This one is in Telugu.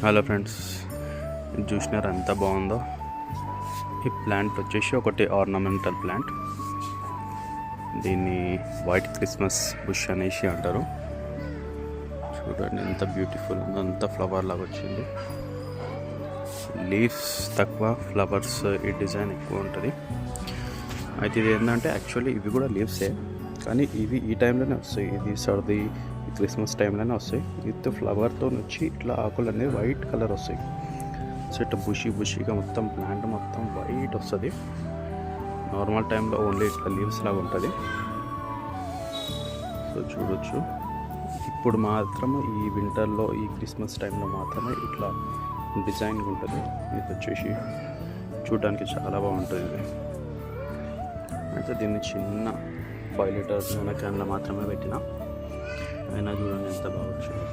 హలో ఫ్రెండ్స్, చూసినారు ఎంత బాగుందో. ఈ ప్లాంట్ వచ్చేసి ఒకటి ఆర్నమెంటల్ ప్లాంట్. దీన్ని వైట్ క్రిస్మస్ బుష్ అనేసి అంటారు. చూడండి ఎంత బ్యూటిఫుల్ ఉందో, అంత ఫ్లవర్ లాగా వచ్చింది. లీవ్స్ తక్కువ, ఫ్లవర్స్ ఈ డిజైన్ ఎక్కువ ఉంటుంది. అయితే ఇది ఏంటంటే యాక్చువల్లీ ఇవి కూడా లీవ్సే, కానీ ఇవి ఈ టైంలోనే వస్తాయి. ఇది సర్ది క్రిస్మస్ టైంలోనే వస్తాయి. విత్ ఫ్లవర్తో వచ్చి ఇట్లా ఆకులు అనేది వైట్ కలర్ వస్తాయి. సో ఇట్లా బుషీగా మొత్తం ప్లాంట్ మొత్తం వైట్ వస్తుంది. నార్మల్ టైంలో ఓన్లీ ఇట్లా లీవ్స్ లాగా ఉంటుంది. సో చూడొచ్చు, ఇప్పుడు మాత్రమే ఈ వింటర్లో ఈ క్రిస్మస్ టైంలో మాత్రమే ఇట్లా డిజైన్ ఉంటుంది. ఇది వచ్చేసి చూడడానికి చాలా బాగుంటుంది. అయితే దీన్ని చిన్న 5 లీటర్స్ నూనె క్యాన్లో మాత్రమే పెట్టిన, అయినా చూడండి ఎంత బాగా వచ్చింది.